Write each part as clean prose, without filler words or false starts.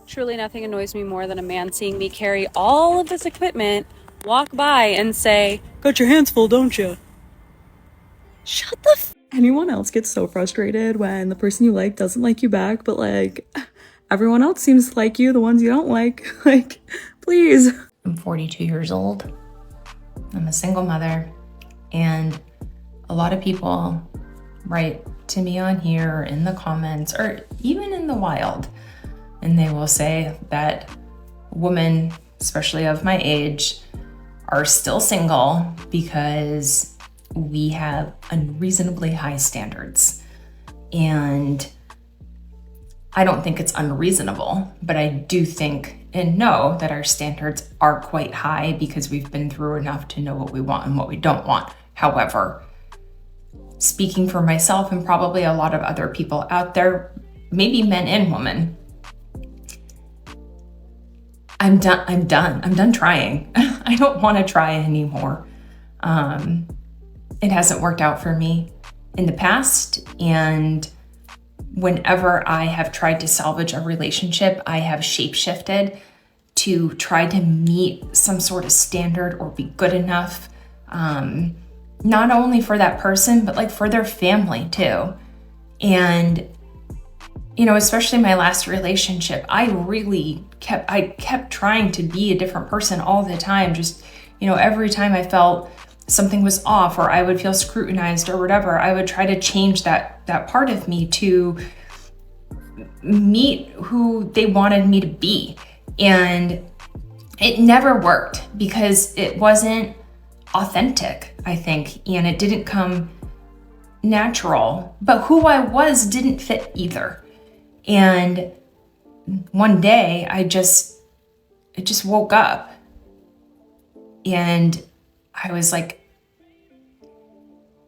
Truly nothing annoys me more than a man seeing me carry all of this equipment, walk by and say, "Got your hands full, don't you?" Shut the Anyone else gets so frustrated when the person you like doesn't like you back, but like everyone else seems to like you, the ones you don't like. Like, please. I'm 42 years old. I'm a single mother, and a lot of people write to me on here or in the comments or even in the wild, and they will say that women, especially of my age, are still single because we have unreasonably high standards. And I don't think it's unreasonable, but I do think and know that our standards are quite high because we've been through enough to know what we want and what we don't want. However, speaking for myself and probably a lot of other people out there, maybe men and women, I'm done trying. I don't want to try anymore. It hasn't worked out for me in the past, and whenever I have tried to salvage a relationship, I have shapeshifted to try to meet some sort of standard or be good enough, not only for that person, but like for their family too. And, you know, especially my last relationship, I kept trying to be a different person all the time. Just, you know, every time I felt something was off or I would feel scrutinized or whatever, I would try to change that part of me to meet who they wanted me to be. And it never worked because it wasn't authentic, I think, and it didn't come natural. But who I was didn't fit either. And one day I just woke up and I was like,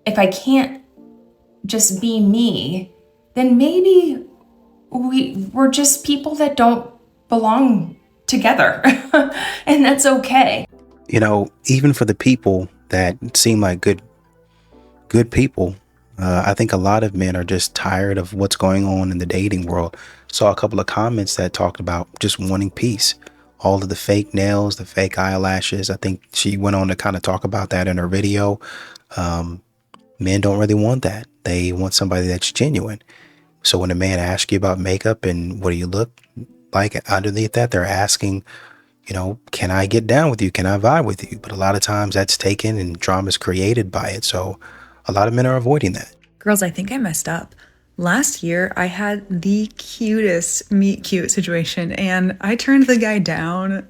if I can't just be me, then maybe we're just people that don't belong together. And that's okay. You know, even for the people that seem like good people, I think a lot of men are just tired of what's going on in the dating world. Saw a couple of comments that talked about just wanting peace. All of the fake nails, the fake eyelashes. I think she went on to kind of talk about that in her video. Men don't really want that. They want somebody that's genuine. So when a man asks you about makeup and what do you look like underneath that, they're asking, you know, can I get down with you? Can I vibe with you? But a lot of times that's taken and drama is created by it. So a lot of men are avoiding that. Girls, I think I messed up. Last year, I had the cutest meet cute situation, and I turned the guy down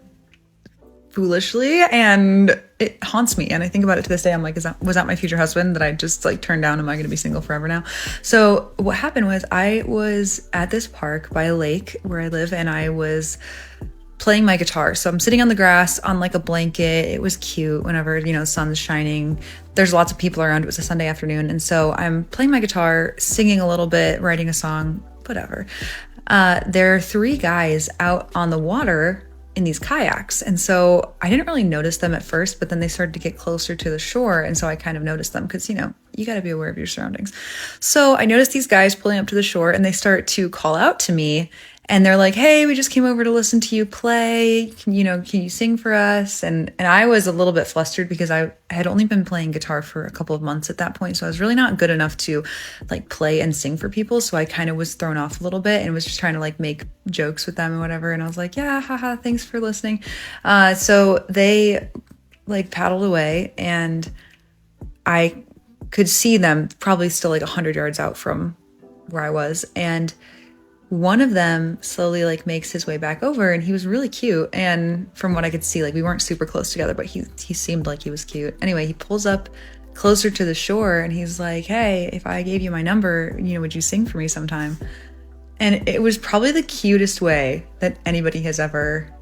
foolishly, and it haunts me. And I think about it to this day. I'm like, was that my future husband that I just like turned down? Am I going to be single forever now? So what happened was I was at this park by a lake where I live, and I was playing my guitar. So I'm sitting on the grass on like a blanket. It was cute whenever, you know, the sun's shining. There's lots of people around. It was a Sunday afternoon. And so I'm playing my guitar, singing a little bit, writing a song, whatever. There are three guys out on the water in these kayaks. And so I didn't really notice them at first, but then they started to get closer to the shore. And so I kind of noticed them because, you know, you got to be aware of your surroundings. So I noticed these guys pulling up to the shore, and they start to call out to me. And they're like, hey, we just came over to listen to you play. Can you sing for us? And I was a little bit flustered because I had only been playing guitar for a couple of months at that point. So I was really not good enough to like play and sing for people. So I kind of was thrown off a little bit and was just trying to like make jokes with them and whatever. And I was like, yeah, haha, thanks for listening. So they like paddled away, and I could see them probably still like 100 yards out from where I was. And one of them slowly like makes his way back over, and he was really cute. And from what I could see, like we weren't super close together, but he seemed like he was cute. Anyway, he pulls up closer to the shore, and he's like, hey, if I gave you my number, you know, would you sing for me sometime? And it was probably the cutest way that anybody has ever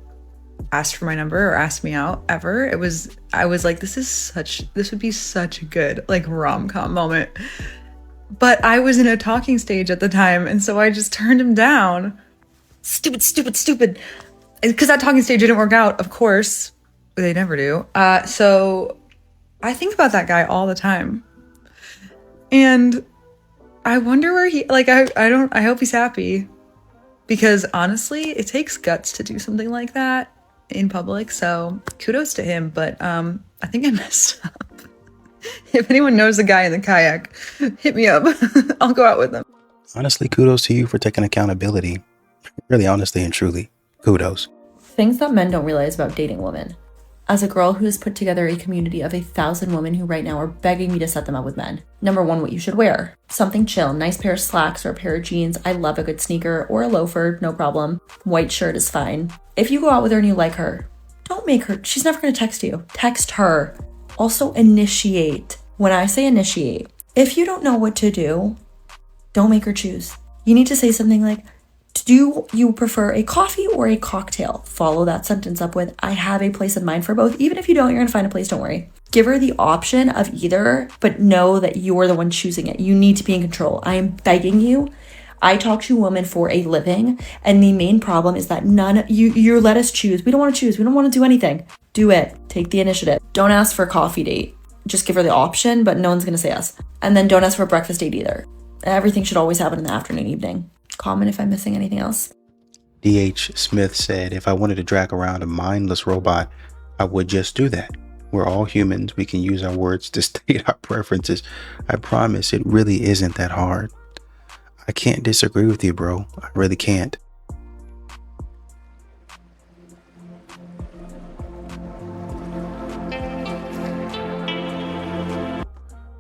asked for my number or asked me out ever. I was like, this would be such a good like rom-com moment. But I was in a talking stage at the time, and so I just turned him down. Stupid. Because that talking stage didn't work out, of course. They never do. So I think about that guy all the time. And I wonder where he, like, I hope he's happy. because honestly, it takes guts to do something like that in public. So kudos to him. But I think I messed up. If anyone knows the guy in the kayak, hit me up. I'll go out with them. Honestly, kudos to you for taking accountability. Really, honestly and truly, kudos. Things that men don't realize about dating women. As a girl who has put together a community of 1,000 women who right now are begging me to set them up with men. Number one, what you should wear. Something chill, nice pair of slacks or a pair of jeans. I love a good sneaker or a loafer, no problem. White shirt is fine. If you go out with her and you like her, don't make her, she's never gonna text you. Text her. Also initiate. When I say initiate, if you don't know what to do, don't make her choose. You need to say something like, do you prefer a coffee or a cocktail? Follow that sentence up with, I have a place in mind for both. Even if you don't, you're gonna find a place, don't worry. Give her the option of either, but know that you're the one choosing it. You need to be in control. I am begging you. I talk to women for a living, and the main problem is that you let us choose. We don't want to choose. We don't want to do anything. Do it. Take the initiative. Don't ask for a coffee date. Just give her the option, but no one's gonna say yes. And then don't ask for a breakfast date either. Everything should always happen in the afternoon, evening. Comment if I'm missing anything else. D.H. Smith said, if I wanted to drag around a mindless robot, I would just do that. We're all humans. We can use our words to state our preferences. I promise it really isn't that hard. I can't disagree with you, bro. I really can't.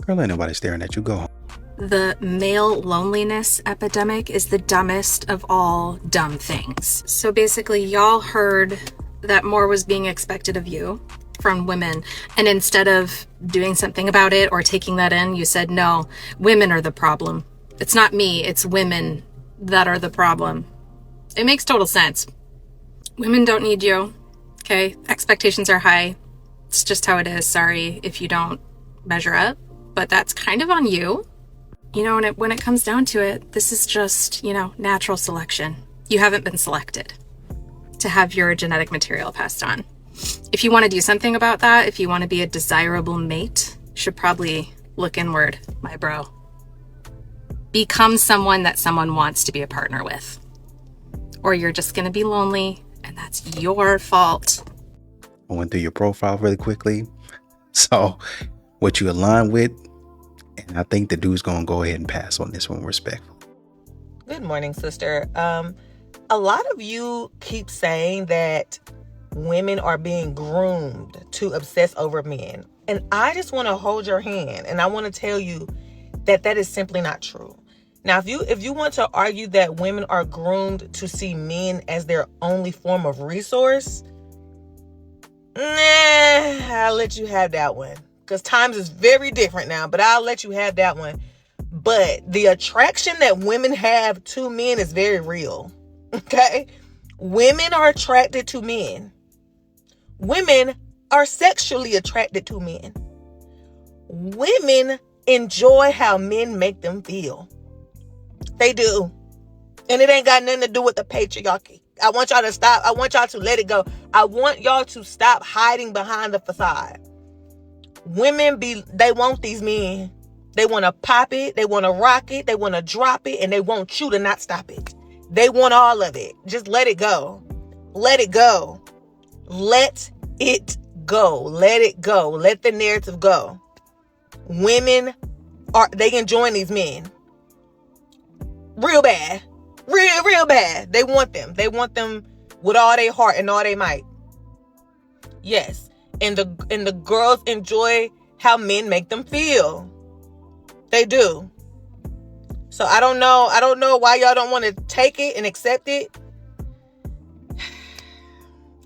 Girl, ain't nobody staring at you. Go home. The male loneliness epidemic is the dumbest of all dumb things. So basically, y'all heard that more was being expected of you from women, and instead of doing something about it or taking that in, you said, no, women are the problem. It's not me, it's women that are the problem. It makes total sense. Women don't need you, okay? Expectations are high. It's just how it is. Sorry if you don't measure up, but that's kind of on you. You know, when it comes down to it, this is just, natural selection. You haven't been selected to have your genetic material passed on. If you want to do something about that, if you want to be a desirable mate, you should probably look inward, my bro. Become someone that someone wants to be a partner with. Or you're just going to be lonely, and that's your fault. I went through your profile really quickly. So what you align with, and I think the dude's gonna go ahead and pass on this one respectfully. Good morning, sister. A lot of you keep saying that women are being groomed to obsess over men. And I just want to hold your hand, and I want to tell you that that is simply not true. Now, if you want to argue that women are groomed to see men as their only form of resource, I'll let you have that one. Because times is very different now, but I'll let you have that one. But the attraction that women have to men is very real. Okay? Women are attracted to men. Women are sexually attracted to men. Women enjoy how men make them feel. They do. And it ain't got nothing to do with the patriarchy. I want y'all to stop. I want y'all to let it go. I want y'all to stop hiding behind the facade. Women they want these men. They want to pop it. They want to rock it. They want to drop it. And they want you to not stop it. They want all of it. Just let it go. Let it go. Let it go. Let it go. Let the narrative go. Women they enjoying these men. Real bad. Real bad. They want them. They want them with all their heart and all their might. Yes. And the girls enjoy how men make them feel. They do. So I don't know why y'all don't want to take it and accept it.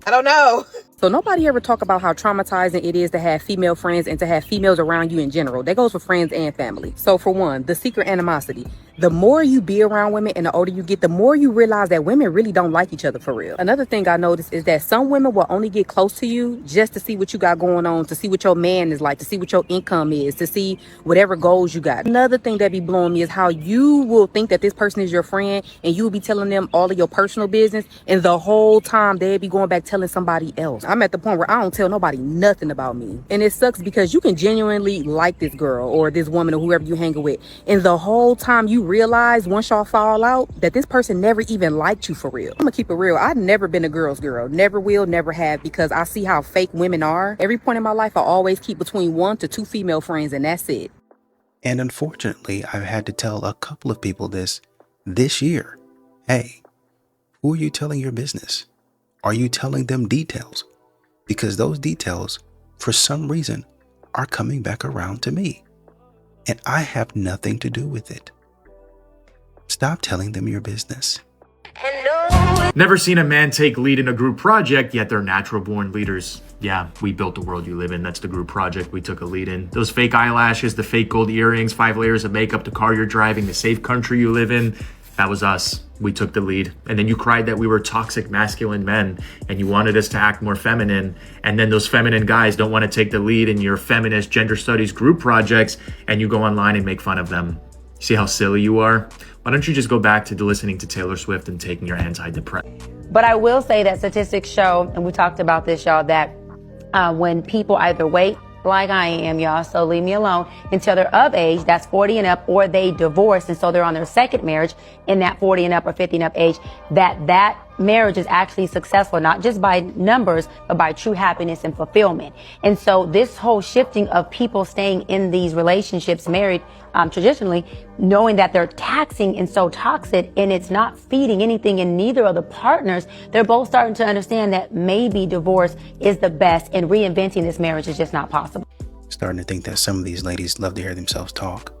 I don't know. So nobody ever talk about how traumatizing it is to have female friends and to have females around you in general. That goes for friends and family. So for one, the secret animosity. The more you be around women and the older you get, the more you realize that women really don't like each other for real. Another thing I noticed is that some women will only get close to you just to see what you got going on, to see what your man is like, to see what your income is, to see whatever goals you got. Another thing that be blowing me is how you will think that this person is your friend and you will be telling them all of your personal business, and the whole time they'll be going back telling somebody else. I'm at the point where I don't tell nobody nothing about me. And it sucks because you can genuinely like this girl or this woman or whoever you hanging with, and the whole time you realize once y'all fall out that this person never even liked you for real. I'm gonna keep it real. I've never been a girl's girl. Never will, never have, because I see how fake women are. Every point in my life, I always keep between 1 to 2 female friends, and that's it. And unfortunately, I've had to tell a couple of people this year. Hey, who are you telling your business? Are you telling them details? Because those details, for some reason, are coming back around to me. And I have nothing to do with it. Stop telling them your business. Never seen a man take lead in a group project, yet they're natural born leaders. Yeah, we built the world you live in. That's the group project we took a lead in. Those fake eyelashes, the fake gold earrings, 5 layers of makeup, the car you're driving, the safe country you live in. That was us. We took the lead. And then you cried that we were toxic masculine men and you wanted us to act more feminine. And then those feminine guys don't want to take the lead in your feminist gender studies group projects and you go online and make fun of them. See how silly you are? Why don't you just go back to listening to Taylor Swift and taking your antidepressant? But I will say that statistics show, and we talked about this, y'all, that when people either wait, like I am, y'all, so leave me alone, until they're of age, that's 40 and up, or they divorce, and so they're on their second marriage in that 40 and up or 50 and up age, that marriage is actually successful, not just by numbers, but by true happiness and fulfillment. And so this whole shifting of people staying in these relationships, married traditionally, knowing that they're taxing and so toxic and it's not feeding anything in neither of the partners, they're both starting to understand that maybe divorce is the best and reinventing this marriage is just not possible. Starting to think that some of these ladies love to hear themselves talk.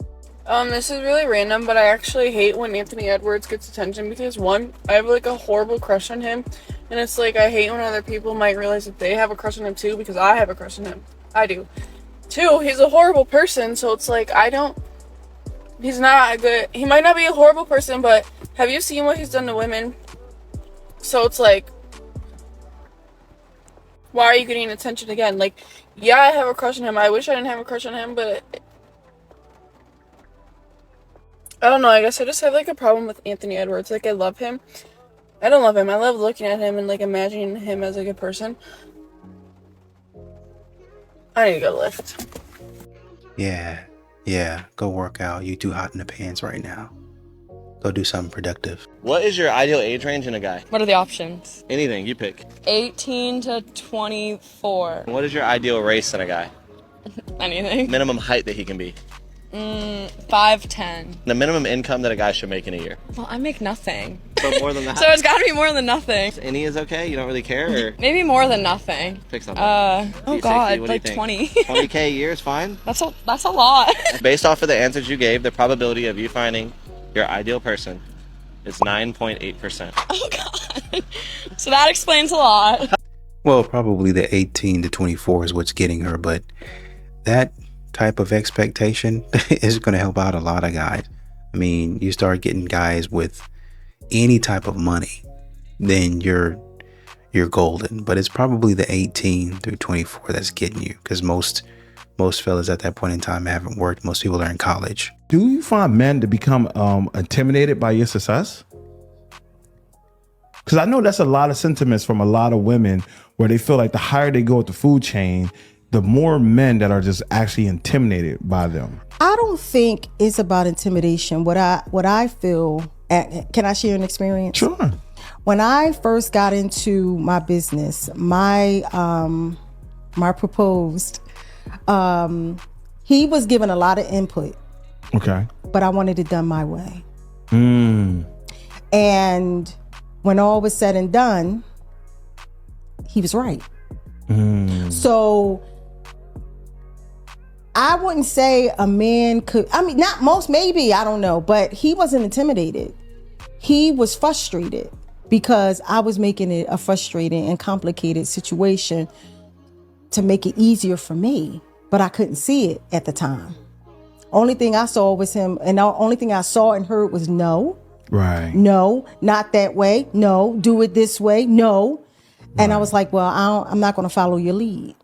This is really random, but I actually hate when Anthony Edwards gets attention because, one, I have like a horrible crush on him, and it's like I hate when other people might realize that they have a crush on him too because I have a crush on him. I do. 2, he's a horrible person, so it's like he's not good. He might not be a horrible person, but have you seen what he's done to women? So it's like, why are you getting attention again? Like, yeah, I have a crush on him. I wish I didn't have a crush on him, but I don't know. I guess I just have like a problem with Anthony Edwards. Like, I love him. I don't love him. I love looking at him and like imagining him as like a person. I need to go lift. Yeah, go work out. You too hot in the pants right now. Go do something productive. What is your ideal age range in a guy? What are the options? Anything, you pick. 18 to 24. What is your ideal race in a guy? Anything. Minimum height that he can be? 5'10". The minimum income that a guy should make in a year? Well, I make nothing. So more than that? So it's gotta be more than nothing. Any is okay? You don't really care? Or? Maybe more than nothing. Pick something. Oh God, like 20. 20K a year is fine? That's a lot. Based off of the answers you gave, the probability of you finding your ideal person is 9.8%. Oh God. So that explains a lot. Well, probably the 18 to 24 is what's getting her, but that type of expectation is going to help out a lot of guys. I mean, you start getting guys with any type of money, then you're golden. But it's probably the 18 through 24 that's getting you, because most fellas at that point in time haven't worked. Most people are in college. Do you find men to become intimidated by your success? Because I know that's a lot of sentiments from a lot of women where they feel like the higher they go up the food chain, the more men that are just actually intimidated by them. I don't think it's about intimidation. What I feel, can I share an experience? Sure. When I first got into my business, my proposed, he was given a lot of input. Okay. But I wanted it done my way. And when all was said and done, he was right. So I wouldn't say a man could, I mean, not most, maybe, I don't know, but he wasn't intimidated. He was frustrated because I was making it a frustrating and complicated situation to make it easier for me, but I couldn't see it at the time. Only thing I saw was him, and the only thing I saw and heard was no. Right. No, not that way. No, do it this way. No. And I was like, well, I'm not going to follow your lead.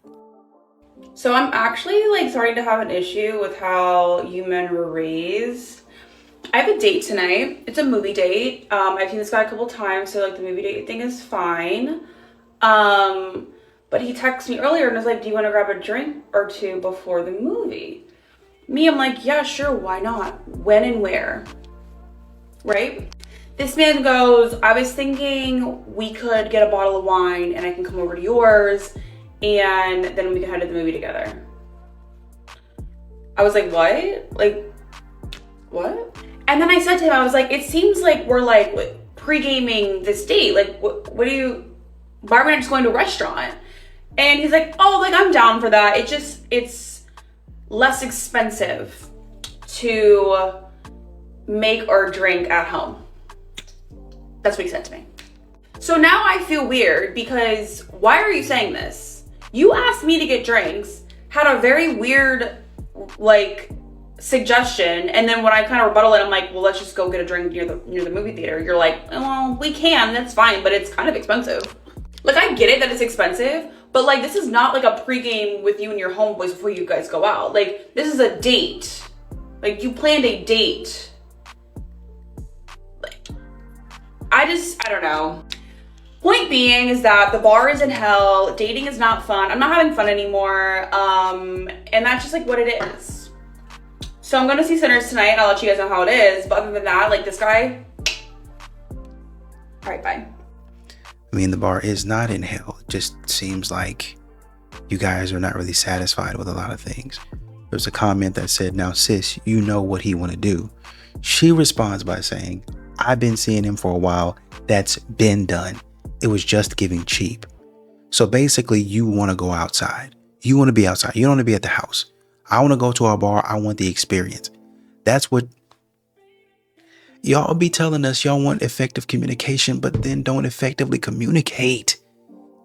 So I'm actually like starting to have an issue with how you men were raised. I have a date tonight. It's a movie date. I've seen this guy a couple times, so like the movie date thing is fine. But he texted me earlier and was like, do you want to grab a drink or two before the movie? Me, I'm like, yeah, sure, why not? When and where? right? This man goes, I was thinking we could get a bottle of wine and I can come over to yours and then we can head to the movie together. I was like, what? Like, what? And then I said to him, I was like, it seems like we're like pre-gaming this date. Like, what do you, why are we not just going to a restaurant? And he's like, oh, like I'm down for that. It's less expensive to make or drink at home. That's what he said to me. So now I feel weird because why are you saying this? You asked me to get drinks, had a very weird like suggestion, and then when I kind of rebuttal it, I'm like, well, let's just go get a drink near the movie theater. You're like, well, we can, that's fine, but it's kind of expensive. Like, I get it that it's expensive, but like this is not like a pregame with you and your homeboys before you guys go out. Like, this is a date. Like, you planned a date. Like, I don't know. Point being is that the bar is in hell, dating is not fun, I'm not having fun anymore, and that's just like what it is. So I'm gonna see Sinners tonight and I'll let you guys know how it is, but other than that, like this guy, all right, bye. I mean, the bar is not in hell. It just seems like you guys are not really satisfied with a lot of things. There's a comment that said, now sis, you know what he want to do. She responds by saying, I've been seeing him for a while. That's been done. It was just giving cheap. So basically you want to go outside. You want to be outside. You don't want to be at the house. I want to go to our bar. I want the experience. That's what y'all be telling us. Y'all want effective communication, but then don't effectively communicate.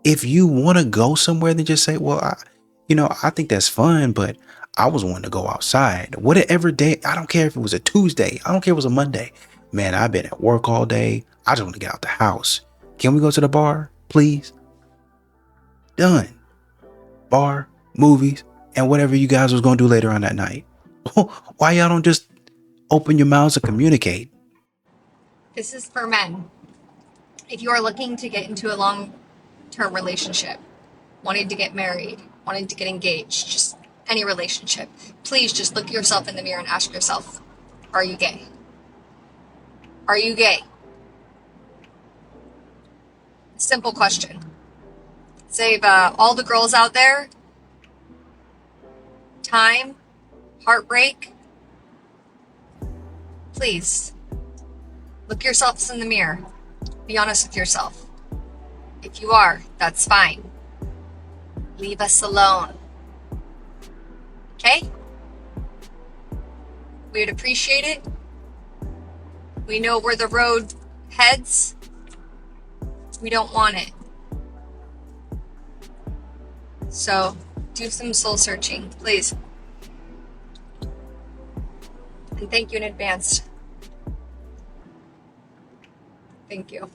If you want to go somewhere, then just say, well, I think that's fun, but I was wanting to go outside. Whatever day, I don't care if it was a Tuesday. I don't care if it was a Monday. Man, I've been at work all day. I just want to get out the house. Can we go to the bar, please? Done. Bar, movies, and whatever you guys was going to do later on that night. Why y'all don't just open your mouths and communicate? This is for men. If you are looking to get into a long-term relationship, wanting to get married, wanting to get engaged, just any relationship, please just look yourself in the mirror and ask yourself, are you gay? Are you gay? Simple question. Save all the girls out there time, heartbreak. Please look yourselves in the mirror. Be honest with yourself. If you are, that's fine. Leave us alone. Okay? We'd appreciate it. We know where the road heads. We don't want it. So do some soul searching, please. And thank you in advance. Thank you.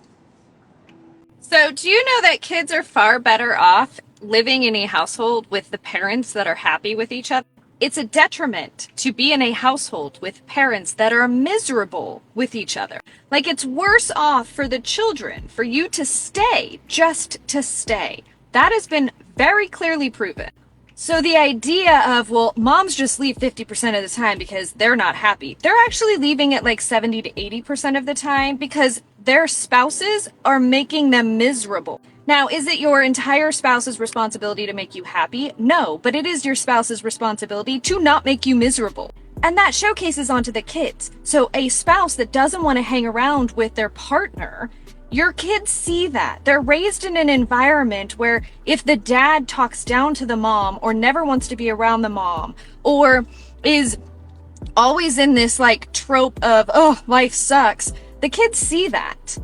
So do you know that kids are far better off living in a household with the parents that are happy with each other? It's a detriment to be in a household with parents that are miserable with each other. Like, it's worse off for the children for you to stay, just to stay. That has been very clearly proven. So the idea of, well, moms just leave 50% of the time because they're not happy. They're actually leaving it like 70 to 80% of the time because their spouses are making them miserable. Now, is it your entire spouse's responsibility to make you happy? No, but it is your spouse's responsibility to not make you miserable. And that showcases onto the kids. So a spouse that doesn't want to hang around with their partner, your kids see that. They're raised in an environment where if the dad talks down to the mom or never wants to be around the mom or is always in this like trope of, oh, life sucks, the kids see that.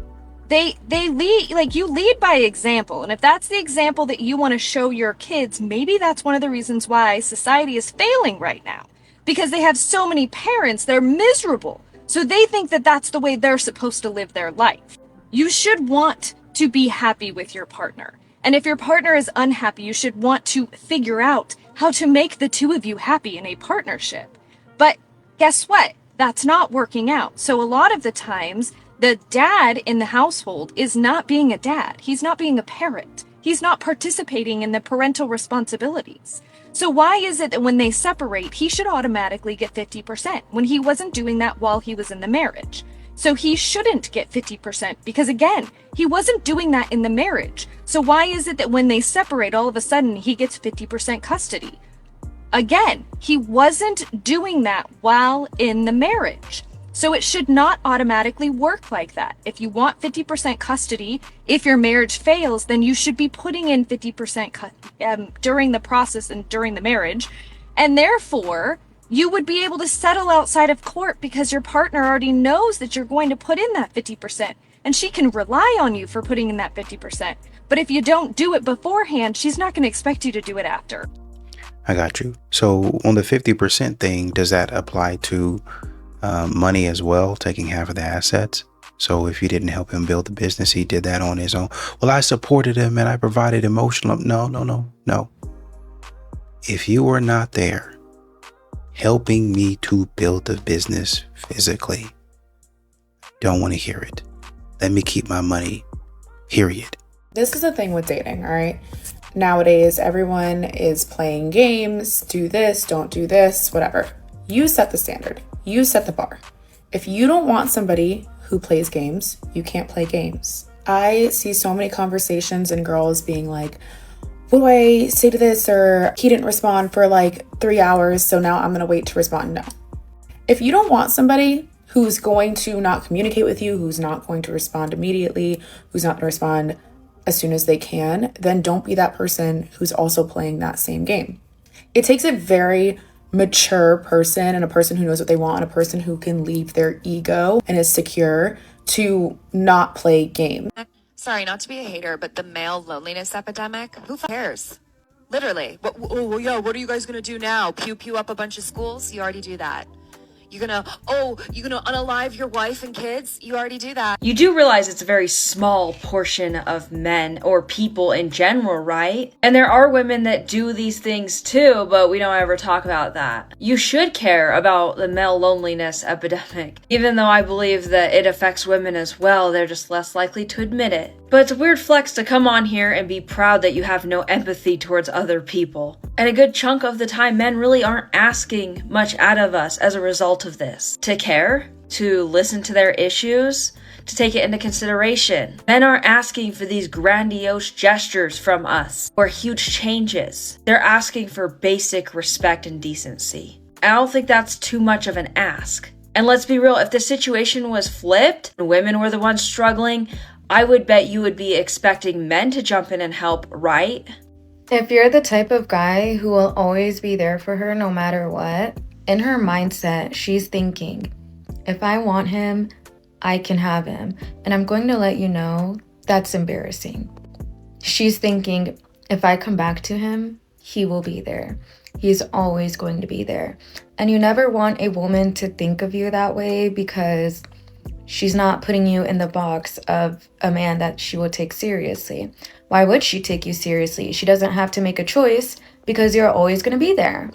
They lead, like, you lead by example. And if that's the example that you want to show your kids, maybe that's one of the reasons why society is failing right now. Because they have so many parents, they're miserable. So they think that that's the way they're supposed to live their life. You should want to be happy with your partner. And if your partner is unhappy, you should want to figure out how to make the two of you happy in a partnership. But guess what? That's not working out. So a lot of the times, the dad in the household is not being a dad. He's not being a parent. He's not participating in the parental responsibilities. So why is it that when they separate, he should automatically get 50% when he wasn't doing that while he was in the marriage? So he shouldn't get 50% because, again, he wasn't doing that in the marriage. So why is it that when they separate, all of a sudden he gets 50% custody? Again, he wasn't doing that while in the marriage. So it should not automatically work like that. If you want 50% custody, if your marriage fails, then you should be putting in 50% during the process and during the marriage. And therefore, you would be able to settle outside of court because your partner already knows that you're going to put in that 50%. And she can rely on you for putting in that 50%. But if you don't do it beforehand, she's not going to expect you to do it after. I got you. So on the 50% thing, does that apply to money as well, taking half of the assets? So if you didn't help him build the business, he did that on his own. Well, I supported him and I provided emotional. No. If you were not there helping me to build the business physically, don't want to hear it. Let me keep my money, period. This is the thing with dating, all right? Nowadays, everyone is playing games, do this, don't do this, whatever. You set the standard. You set the bar. If you don't want somebody who plays games, you can't play games. I see so many conversations and girls being like, what do I say to this? Or he didn't respond for like 3 hours, so now I'm gonna wait to respond. No. If you don't want somebody who's going to not communicate with you, who's not going to respond immediately, who's not gonna respond as soon as they can, then don't be that person who's also playing that same game. It takes a very mature person and a person who knows what they want and a person who can leave their ego and is secure to not play games. Sorry, not to be a hater, but the male loneliness epidemic, who cares? Literally. What are you guys gonna do now? Pew up a bunch of schools? You already do that. You're gonna unalive your wife and kids? You already do that. You do realize it's a very small portion of men or people in general, right? And there are women that do these things too, but we don't ever talk about that. You should care about the male loneliness epidemic. Even though I believe that it affects women as well, they're just less likely to admit it. But it's a weird flex to come on here and be proud that you have no empathy towards other people. And a good chunk of the time, men really aren't asking much out of us as a result of this. To care, to listen to their issues, to take it into consideration. Men aren't asking for these grandiose gestures from us or huge changes. They're asking for basic respect and decency. I don't think that's too much of an ask. And let's be real, if the situation was flipped and women were the ones struggling, I would bet you would be expecting men to jump in and help, right? If you're the type of guy who will always be there for her no matter what, in her mindset, she's thinking, if I want him, I can have him. And I'm going to let you know that's embarrassing. She's thinking, if I come back to him, he will be there. He's always going to be there. And you never want a woman to think of you that way because she's not putting you in the box of a man that she will take seriously. Why would she take you seriously? She doesn't have to make a choice because you're always going to be there.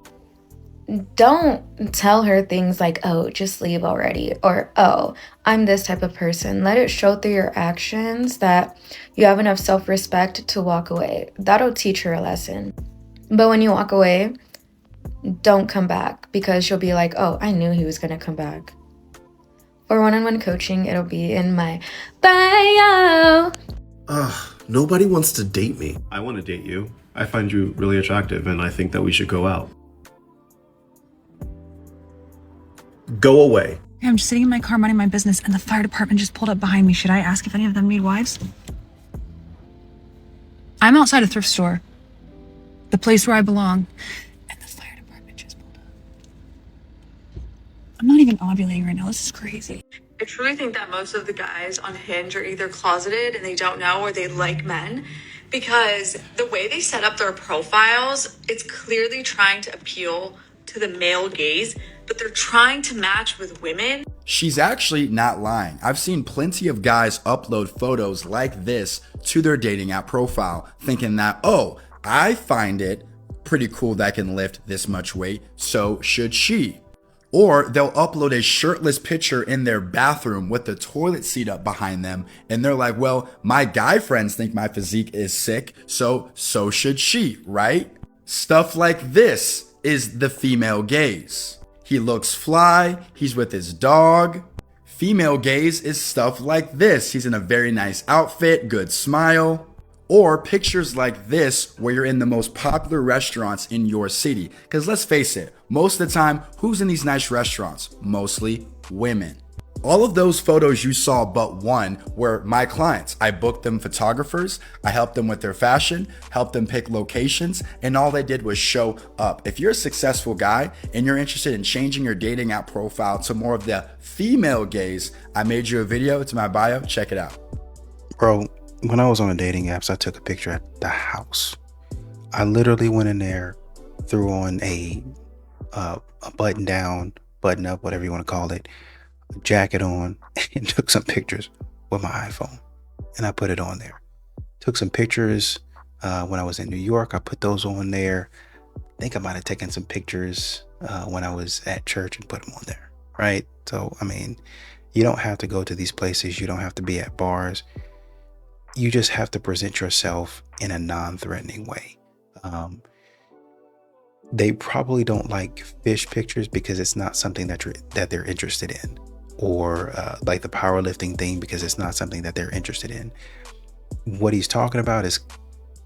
Don't tell her things like, oh, just leave already, or, oh, I'm this type of person. Let it show through your actions that you have enough self-respect to walk away. That'll teach her a lesson. But when you walk away, don't come back because she'll be like, oh, I knew he was going to come back. For one-on-one coaching, it'll be in my bio. Nobody wants to date me. I want to date you. I find you really attractive and I think that we should go out. Go away. I'm just sitting in my car minding my business and the fire department just pulled up behind me. Should I ask if any of them need wives? I'm outside a thrift store. The place where I belong. And the fire department just pulled up. I'm not even ovulating right now. This is crazy. I truly think that most of the guys on Hinge are either closeted and they don't know or they like men because the way they set up their profiles, it's clearly trying to appeal to the male gaze, but they're trying to match with women. She's actually not lying. I've seen plenty of guys upload photos like this to their dating app profile, thinking that, oh, I find it pretty cool that I can lift this much weight, so should she. Or they'll upload a shirtless picture in their bathroom with the toilet seat up behind them, and they're like, well, my guy friends think my physique is sick, so should she, right? Stuff like this is the female gaze. He looks fly, he's with his dog. Female gaze is stuff like this. He's in a very nice outfit, good smile. Or pictures like this where you're in the most popular restaurants in your city. Because let's face it, most of the time, who's in these nice restaurants? Mostly women. All of those photos you saw but one were my clients. I booked them photographers, I helped them with their fashion, helped them pick locations, and all they did was show up. If you're a successful guy and you're interested in changing your dating app profile to more of the female gaze, I made you a video. It's in my bio. Check it out. Bro, when I was on the dating apps, I took a picture at the house. I literally went in there, threw on a button down, button up, whatever you want to call it, a jacket on, and took some pictures with my iPhone. And I put it on there. Took some pictures when I was in New York. I put those on there. I think I might have taken some pictures when I was at church and put them on there, right? So, I mean, you don't have to go to these places. You don't have to be at bars. You just have to present yourself in a non-threatening way. They probably don't like fish pictures because it's not something that they're interested in, or like the powerlifting thing because it's not something that they're interested in. What he's talking about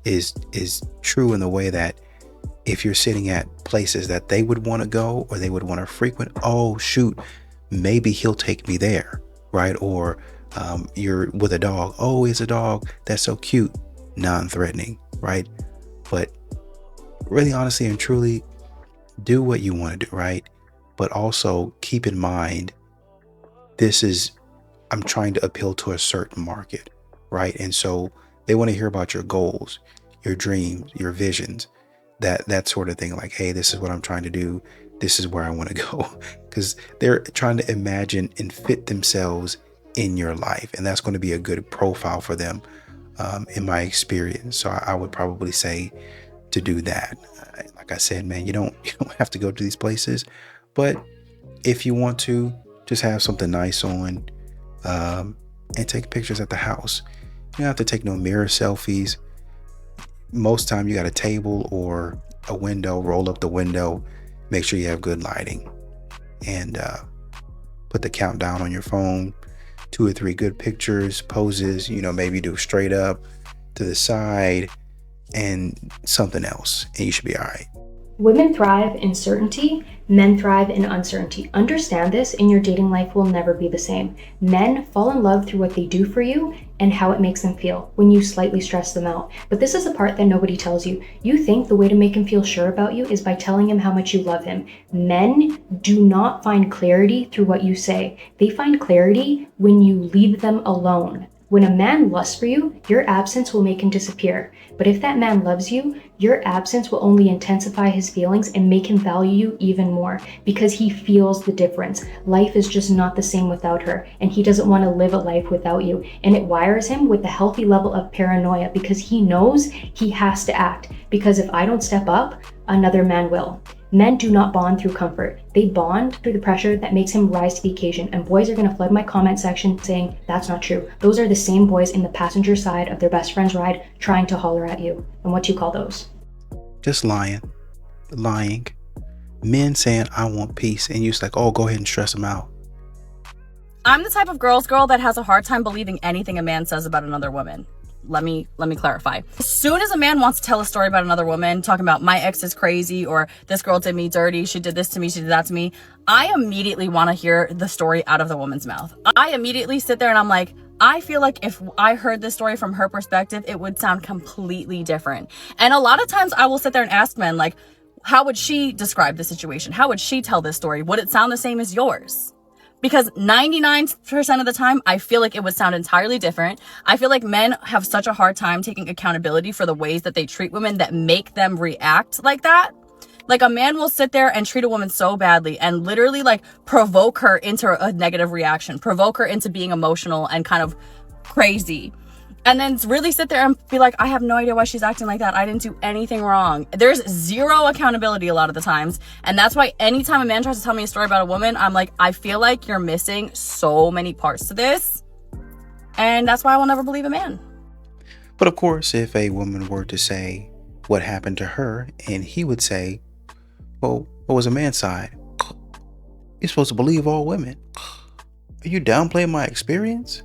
is true in the way that if you're sitting at places that they would want to go or they would want to frequent, oh shoot, maybe he'll take me there, right? Or you're with a dog. Oh, it's a dog. That's so cute. Non-threatening, right? But really, honestly and truly, do what you want to do, right? But also keep in mind, I'm trying to appeal to a certain market, right? And so they want to hear about your goals, your dreams, your visions, that sort of thing. Like, hey, this is what I'm trying to do. This is where I want to go. Because they're trying to imagine and fit themselves in your life. And that's going to be a good profile for them, in my experience. So I would probably say to do that. Like I said, man, you don't have to go to these places, but if you want to, just have something nice on, and take pictures at the house. You don't have to take no mirror selfies. Most time you got a table or a window, roll up the window, make sure you have good lighting, and put the countdown on your phone, 2 or 3 good pictures, poses, maybe do straight up, to the side, and something else, and you should be all right. Women thrive in certainty, men thrive in uncertainty. Understand this, and your dating life will never be the same. Men fall in love through what they do for you and how it makes them feel when you slightly stress them out. But this is a part that nobody tells you. You think the way to make him feel sure about you is by telling him how much you love him. Men do not find clarity through what you say. They find clarity when you leave them alone. When a man lusts for you, your absence will make him disappear. But if that man loves you, your absence will only intensify his feelings and make him value you even more, because he feels the difference. Life is just not the same without her, and he doesn't want to live a life without you. And it wires him with a healthy level of paranoia, because he knows he has to act. Because if I don't step up, another man will. Men do not bond through comfort. They bond through the pressure that makes him rise to the occasion. And boys are gonna flood my comment section saying, that's not true. Those are the same boys in the passenger side of their best friend's ride trying to holler at you. And what do you call those? Just lying. Men saying, I want peace. And you're just like, oh, go ahead and stress them out. I'm the type of girl that has a hard time believing anything a man says about another woman. Let me clarify. As soon as a man wants to tell a story about another woman, talking about my ex is crazy, or this girl did me dirty, she did this to me, she did that to me, I immediately want to hear the story out of the woman's mouth. I immediately sit there and I'm like, I feel like if I heard this story from her perspective, it would sound completely different. And a lot of times I will sit there and ask men, like, how would she describe the situation? How would she tell this story? Would it sound the same as yours? Because 99% of the time, I feel like it would sound entirely different. I feel like men have such a hard time taking accountability for the ways that they treat women that make them react like that. Like, a man will sit there and treat a woman so badly and literally like provoke her into a negative reaction, provoke her into being emotional and kind of crazy. And then really sit there and be like, I have no idea why she's acting like that. I didn't do anything wrong. There's zero accountability a lot of the times. And that's why anytime a man tries to tell me a story about a woman, I'm like, I feel like you're missing so many parts to this. And that's why I will never believe a man. But of course, if a woman were to say what happened to her, and he would say, well, what was a man's side? You're supposed to believe all women. Are you downplaying my experience?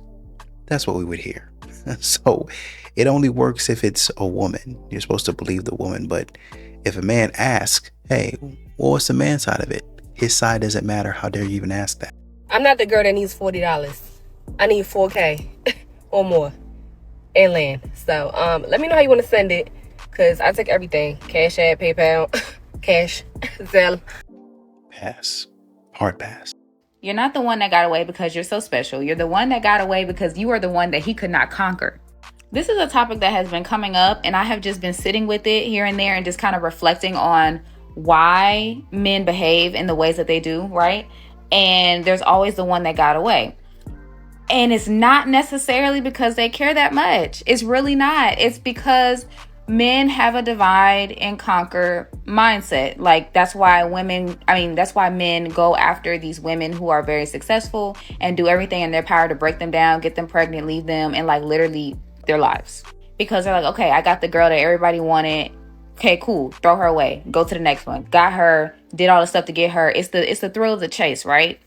That's what we would hear. So it only works if it's a woman. You're supposed to believe the woman. But if a man asks, hey, well, what's the man's side of it? His side doesn't matter. How dare you even ask that? I'm not the girl that needs $40. I need $4K or more and land. So let me know how you want to send it, because I take everything. Cash App, PayPal, cash, Zelle. Pass. Hard pass. You're not the one that got away because you're so special. You're the one that got away because you are the one that he could not conquer. This is a topic that has been coming up, and I have just been sitting with it here and there and just kind of reflecting on why men behave in the ways that they do, right? And there's always the one that got away. And it's not necessarily because they care that much. It's really not. It's because men have a divide and conquer mindset. Like, that's why men go after these women who are very successful and do everything in their power to break them down, get them pregnant, leave them, and like literally their lives. Because they're like, okay, I got the girl that everybody wanted. Okay, cool. Throw her away. Go to the next one. Got her, did all the stuff to get her. It's the thrill of the chase, right?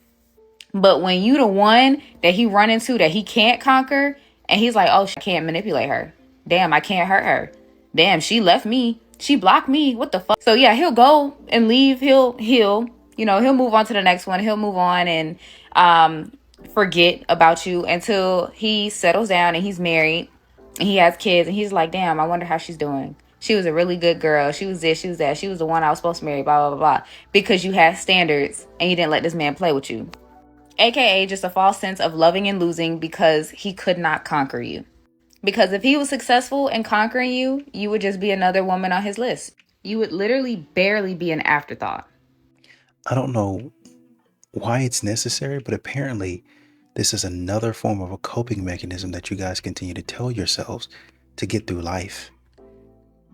But when you the one that he run into that he can't conquer, and he's like, oh, I can't manipulate her. Damn, I can't hurt her. Damn, she left me. She blocked me. What the fuck? So yeah, he'll go and leave. He'll move on to the next one. He'll move on and forget about you until he settles down and he's married and he has kids, and he's like, damn, I wonder how she's doing. She was a really good girl. She was this, she was that. She was the one I was supposed to marry, blah, blah, blah. Because you had standards and you didn't let this man play with you. AKA just a false sense of loving and losing because he could not conquer you. Because if he was successful in conquering you, you would just be another woman on his list. You would literally barely be an afterthought. I don't know why it's necessary, but apparently this is another form of a coping mechanism that you guys continue to tell yourselves to get through life.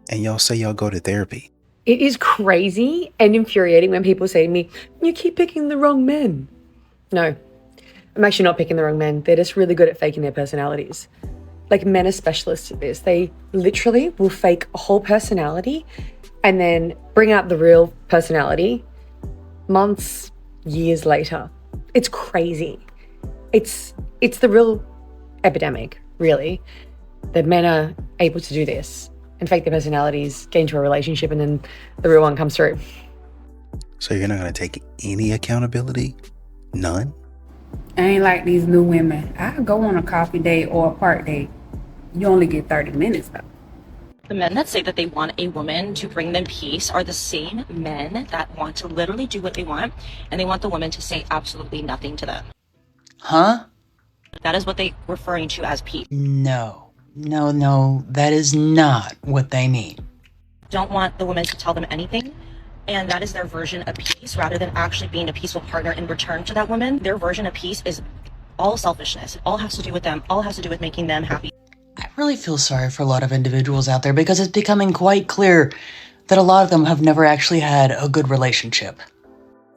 And y'all say y'all go to therapy. It is crazy and infuriating when people say to me, you keep picking the wrong men. No, I'm actually not picking the wrong men. They're just really good at faking their personalities. Like, men are specialists at this. They literally will fake a whole personality and then bring out the real personality months, years later. It's crazy. It's the real epidemic, really, that men are able to do this and fake their personalities, get into a relationship, and then the real one comes through. So you're not going to take any accountability? None? I ain't like these new women. I go on a coffee date or a park date. You only get 30 minutes though. The men that say that they want a woman to bring them peace are the same men that want to literally do what they want, and they want the woman to say absolutely nothing to them. Huh? That is what they're referring to as peace. No, that is not what they need. Don't want the woman to tell them anything, and that is their version of peace, rather than actually being a peaceful partner in return to that woman. Their version of peace is all selfishness. It all has to do with them. All has to do with making them happy. I really feel sorry for a lot of individuals out there because it's becoming quite clear that a lot of them have never actually had a good relationship.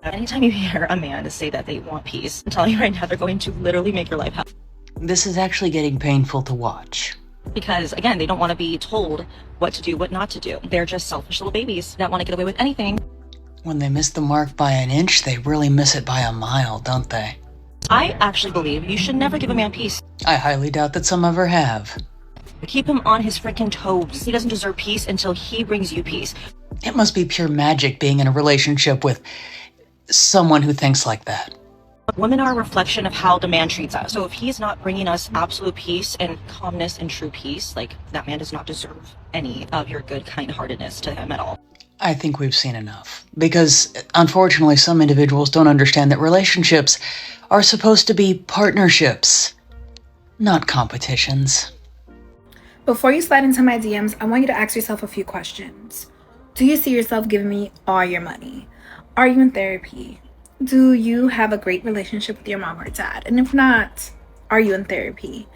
Anytime you hear a man to say that they want peace, I'm telling you right now, they're going to literally make your life hell. This is actually getting painful to watch. Because, again, they don't want to be told what to do, what not to do. They're just selfish little babies that want to get away with anything. When they miss the mark by an inch, they really miss it by a mile, don't they? I actually believe you should never give a man peace. I highly doubt that some ever have. Keep him on his freaking toes. He doesn't deserve peace until he brings you peace. It must be pure magic being in a relationship with someone who thinks like that. Women are a reflection of how the man treats us. So if he's not bringing us absolute peace and calmness and true peace, like, that man does not deserve any of your good kind-heartedness to him at all. I think we've seen enough. Because, unfortunately, some individuals don't understand that relationships are supposed to be partnerships, not competitions. Before you slide into my DMs, I want you to ask yourself a few questions. Do you see yourself giving me all your money? Are you in therapy? Do you have a great relationship with your mom or dad? And if not, are you in therapy?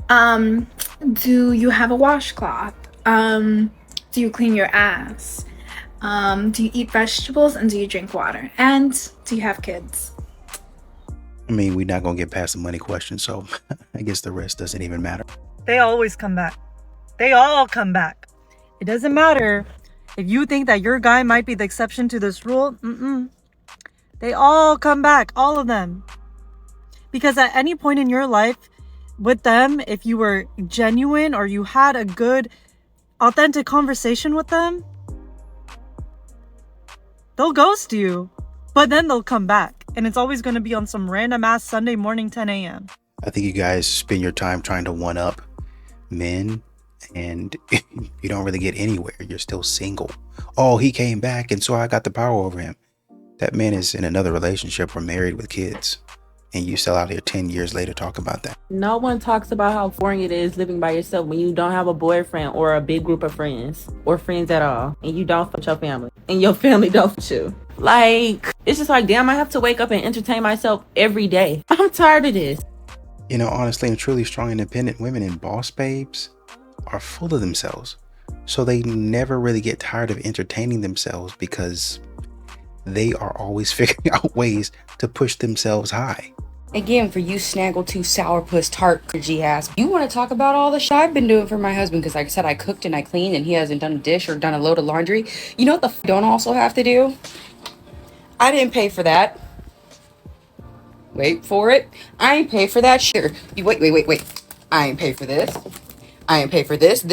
Do you have a washcloth? Do you clean your ass? Do you eat vegetables, and do you drink water? And do you have kids? I mean, we're not going to get past the money question, so I guess the rest doesn't even matter. They always come back. They all come back. It doesn't matter if you think that your guy might be the exception to this rule. They all come back, all of them. Because at any point in your life with them, if you were genuine or you had a good, authentic conversation with them, they'll ghost you, but then they'll come back. And it's always going to be on some random ass Sunday morning, 10 a.m. I think you guys spend your time trying to one up men, and you don't really get anywhere. You're still single. Oh, he came back, and so I got the power over him. That man is in another relationship or married with kids, and you still out here 10 years later talking about that. No one talks about how boring it is living by yourself when you don't have a boyfriend or a big group of friends or friends at all, and you don't fuck your family, and your family don't fuck you. Like, it's just like, damn, I have to wake up and entertain myself every day. I'm tired of this. You know, honestly and truly, strong, independent women and boss babes are full of themselves. So they never really get tired of entertaining themselves because they are always figuring out ways to push themselves high. Again, for you snaggletooth sourpuss tart cringy ass, you want to talk about all the shit I've been doing for my husband, because like I said, I cooked and I cleaned and he hasn't done a dish or done a load of laundry. You know what the don't also have to do? I didn't pay for that. Wait for it. I ain't pay for that shit. You wait. I ain't pay for this. I ain't pay for this.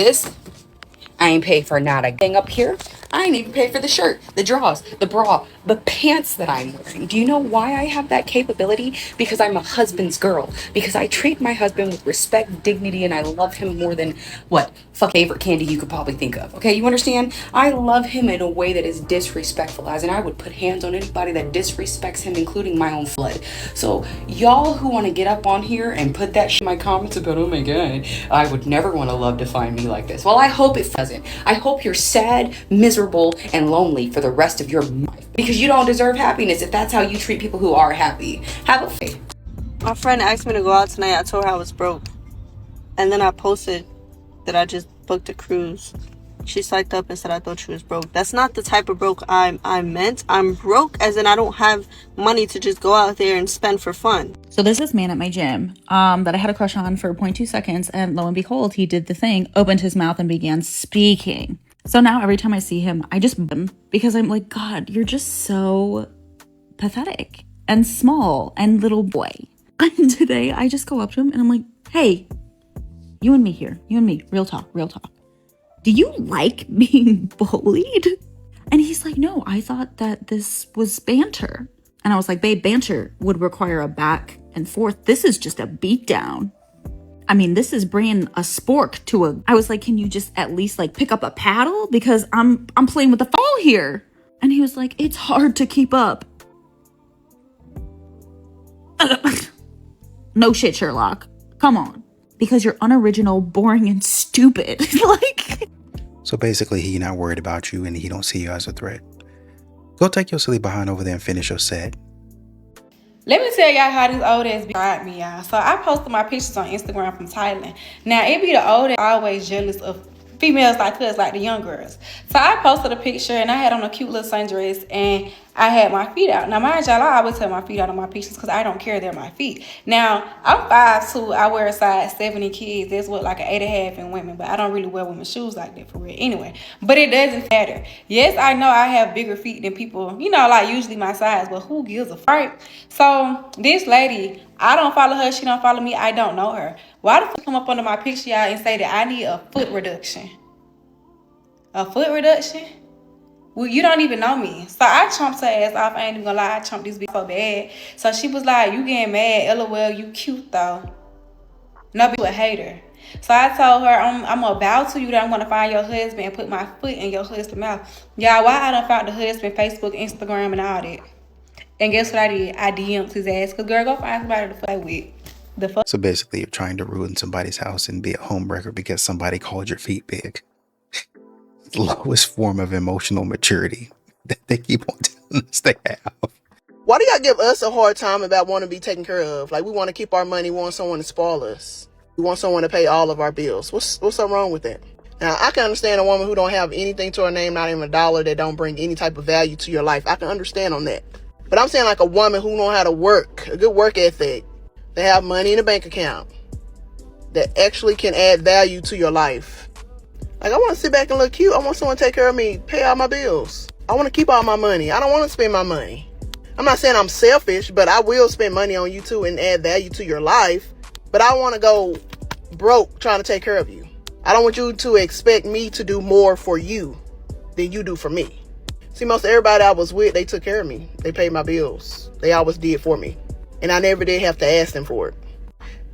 I ain't pay for not a thing up here. I ain't even pay for the shirt, the drawers, the bra, the pants that I'm wearing. Do you know why I have that capability? Because I'm a husband's girl. Because I treat my husband with respect, dignity, and I love him more than what favorite candy you could probably think of. Okay, you understand? I love him in a way that is disrespectful, as in I would put hands on anybody that disrespects him, including my own blood. So y'all who want to get up on here and put that shit in my comments about, oh my god, I would never want a love define me like this. Well, I hope it doesn't. I hope you're sad, miserable, and lonely for the rest of your life, because you don't deserve happiness if that's how you treat people who are happy. Have a faith. My friend asked me to go out tonight. I told her I was broke, and then I posted that I just booked a cruise. She psyched up and said I thought she was broke. That's not the type of broke I meant. I'm broke as in I don't have money to just go out there and spend for fun. So there's this man at my gym that I had a crush on for 0.2 seconds, and lo and behold, he did the thing, opened his mouth and began speaking. So now every time I see him, I just because I'm like, God, you're just so pathetic and small and little boy. And today I just go up to him and I'm like, hey, you and me here, you and me, real talk. Do you like being bullied? And he's like, no, I thought that this was banter. And I was like, babe, banter would require a back and forth. This is just a beat down. I mean, this is bringing a spork to a... I was like, can you just at least like pick up a paddle? Because I'm playing with the fall here. And he was like, it's hard to keep up. No shit, Sherlock. Come on. Because you're unoriginal, boring, and stupid. Like... So basically, he not worried about you and he don't see you as a threat. Go take your silly behind over there and finish your set. Let me tell y'all how this old ass tried me, y'all. So I posted my pictures on Instagram from Thailand. Now, it be the old ass always jealous of females like us, like the young girls. So I posted a picture and I had on a cute little sundress and I had my feet out. Now, mind y'all, I always have my feet out on my pictures because I don't care they're my feet. Now, I'm 5'2", I wear a size 70 kids. That's what, like an 8.5 in women, but I don't really wear women's shoes like that for real anyway. But it doesn't matter. Yes, I know I have bigger feet than people, you know, like usually my size, but who gives a fuck? Right? So this lady, I don't follow her, she don't follow me, I don't know her. Why the fuck come up under my picture, y'all, and say that I need a foot reduction? A foot reduction? Well, you don't even know me. So I chomped her ass off. I ain't even gonna lie, I chomped this bitch so bad. So she was like, you getting mad, LOL, you cute though. No, bitch, a hater. So I told her, I'm about to you that I'm gonna find your husband and put my foot in your husband's mouth. Y'all, why I done found the husband, Facebook, Instagram, and all that. And guess what I did? I DM'd his ass. Cause girl, go find somebody to fight with. The fuck? So basically, you're trying to ruin somebody's house and be a homewrecker because somebody called your feet big. Lowest form of emotional maturity that they keep on telling us they have. Why do y'all give us a hard time about wanting to be taken care of? Like, we want to keep our money, we want someone to spoil us. We want someone to pay all of our bills. What's so wrong with that? Now, I can understand a woman who don't have anything to her name, not even $1, that don't bring any type of value to your life. I can understand on that. But I'm saying like a woman who know how to work, a good work ethic, they have money in a bank account, that actually can add value to your life. Like, I want to sit back and look cute. I want someone to take care of me, pay all my bills. I want to keep all my money. I don't want to spend my money. I'm not saying I'm selfish, but I will spend money on you too and add value to your life. But I want to go broke trying to take care of you. I don't want you to expect me to do more for you than you do for me. See, most everybody I was with, they took care of me. They paid my bills. They always did for me. And I never did have to ask them for it.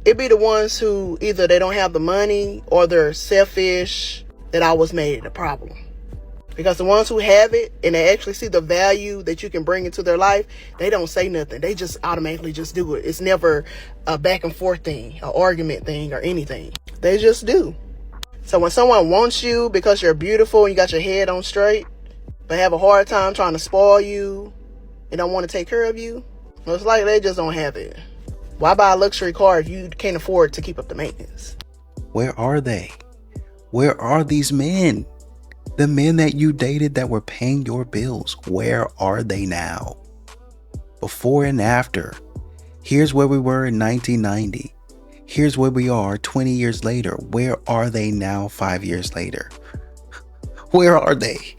It be the ones who either they don't have the money or they're selfish that always made it a problem. Because the ones who have it and they actually see the value that you can bring into their life, they don't say nothing. They just automatically just do it. It's never a back and forth thing, an argument thing or anything. They just do. So when someone wants you because you're beautiful and you got your head on straight, but have a hard time trying to spoil you and don't want to take care of you, well, it's like they just don't have it. Why buy a luxury car if you can't afford to keep up the maintenance? Where are they? Where are these men? The men that you dated that were paying your bills, where are they now? Before and after. Here's where we were in 1990. Here's where we are 20 years later. Where are they now 5 years later? Where are they?